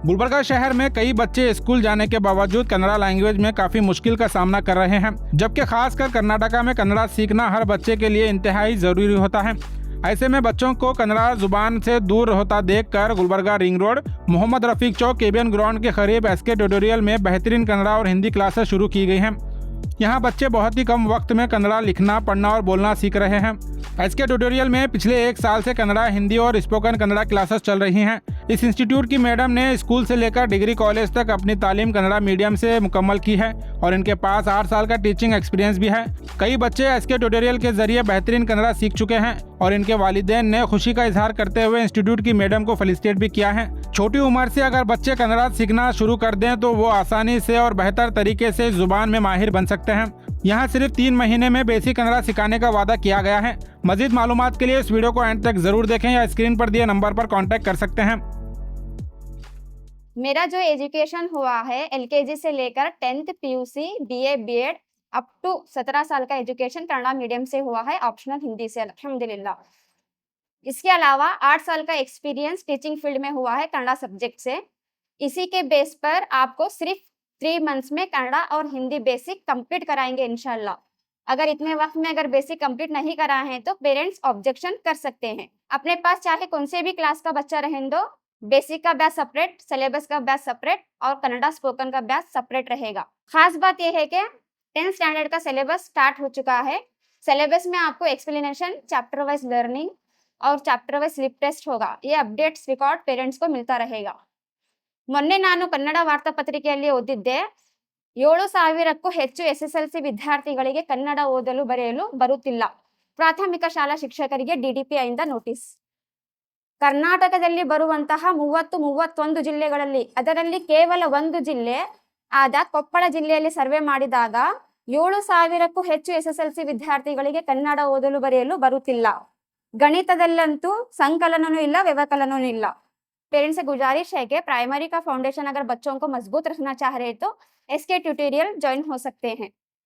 गुलबर्गा शहर में कई बच्चे स्कूल जाने के बावजूद कन्नड़ा लैंग्वेज में काफी मुश्किल का सामना कर रहे हैं, जबकि खासकर कर्नाटका में कन्नड़ा सीखना हर बच्चे के लिए इंतहाई जरूरी होता है। ऐसे में बच्चों को कन्नड़ा जुबान से दूर होता देखकर गुलबर्गा रिंग रोड, मोहम्मद रफीक चौक, केबियन ग्राउंड के करीब एसके ट्यूटोरियल में बेहतरीन कन्नड़ा और हिंदी क्लासेस शुरू की गई हैं। यहाँ बच्चे बहुत ही कम वक्त में कन्नड़ा लिखना, पढ़ना और बोलना सीख रहे हैं। एसके ट्यूटोरियल में पिछले 1 साल से कन्नड़ा, हिंदी और स्पोकन कन्नड़ा क्लासेस चल रही हैं। इस इंस्टीट्यूट की मैडम ने स्कूल से लेकर डिग्री कॉलेज तक अपनी तालीम कन्नड़ा मीडियम से मुकम्मल की है और इनके पास 8 साल का टीचिंग एक्सपीरियंस भी है। कई बच्चे एसके ट्यूटोरियल के जरिए बेहतरीन कन्नड़ा सीख चुके हैं और इनके वालिदैन ने खुशी का इजहार करते हुए इंस्टीट्यूट की मैडम को फेलिसिटेट भी किया है। छोटी उम्र से अगर बच्चे कन्नड़ा सीखना शुरू कर दें तो वो आसानी से और बेहतर तरीके से जुबान में माहिर बन सकते हैं। यहाँ सिर्फ 3 महीने में बेसिक कन्नड़ा सिखाने का वादा किया गया है। मजीद मालूमात के लिए इस वीडियो को एंड तक जरूर देखें या स्क्रीन पर दिए नंबर पर कॉन्टैक्ट कर सकते हैं। मेरा जो एजुकेशन हुआ है एलकेजी से लेकर 10th PUC BA BEd up to 17 साल का एजुकेशन कन्नड़ा मीडियम से हुआ है, ऑप्शनल हिंदी से, अल्हम्दुलिल्लाह। इसके अलावा 8 साल का एक्सपीरियंस टीचिंग फील्ड में हुआ है कन्नड़ा सब्जेक्ट से। इसी के बेस पर आपको सिर्फ 3 मंथ्स में कन्नड़ा और हिंदी बेसिक कंप्लीट कराएंगे इंशाल्लाह। अगर इतने वक्त में अगर बेसिक कंप्लीट नहीं करा है तो पेरेंट्स ऑब्जेक्शन कर सकते हैं। अपने पास चाहे कौन से भी क्लास का बच्चा रहने दो, बेसिक का बैच सेपरेट, सिलेबस का बैच सेपरेट और कन्नड़ा स्पोकन का बैच सेपरेट रहेगा। खास बात यह है कि 10th स्टैंडर्ड का सिलेबस स्टार्ट हो चुका है। सिलेबस में आपको एक्सप्लेनेशन, चैप्टर वाइज लर्निंग और चैप्टर वाइज स्लिप टेस्ट होगा। ये अपडेट्स रिकॉर्ड पेरेंट्स को मिलता रहेगा। ಮೊನ್ನೆ ನಾನು ಕನ್ನಡ ವಾರ್ತಾಪತ್ರಿಕೆಯಲ್ಲಿ ಓದಿದ್ದೆ 7,000ಕ್ಕೂ ಹೆಚ್ಚು ಎಸ್ಎಸ್ಎಲ್ಸಿ ವಿದ್ಯಾರ್ಥಿಗಳಿಗೆ ಕನ್ನಡ ಓದಲು ಬರೆಯಲು ಬರುತ್ತಿಲ್ಲ. ಪ್ರಾಥಮಿಕ ಶಾಲಾ ಶಿಕ್ಷಕರಿಗೆ ಡಿಡಿಪಿಐಯಿಂದ ನೋಟಿಸ್. ಕರ್ನಾಟಕದಲ್ಲಿ ಬರುವಂತಹ 31 ಜಿಲ್ಲೆಗಳಲ್ಲಿ ಅದರಲ್ಲಿ ಕೇವಲ ಒಂದು ಜಿಲ್ಲೆ ಆದ ಕೊಪ್ಪಳ ಜಿಲ್ಲೆಯಲ್ಲಿ ಸರ್ವೆ ಮಾಡಿದಾಗ 7,000ಕ್ಕೂ ಹೆಚ್ಚು ಎಸ್ಎಸ್ಎಲ್ಸಿ ವಿದ್ಯಾರ್ಥಿಗಳಿಗೆ ಕನ್ನಡ ಓದಲು ಬರೆಯಲು ಬರುತ್ತಿಲ್ಲ. ಗಣಿತದಲ್ಲಂತೂ ಸಂಕಲನನೂ ಇಲ್ಲ, ವ್ಯವಕಲನನೂ ಇಲ್ಲ। पेरेंट्स से गुजारिश है कि प्राइमरी का फाउंडेशन अगर बच्चों को मजबूत रखना चाह रहे तो एसके ट्यूटोरियल ज्वाइन हो सकते हैं।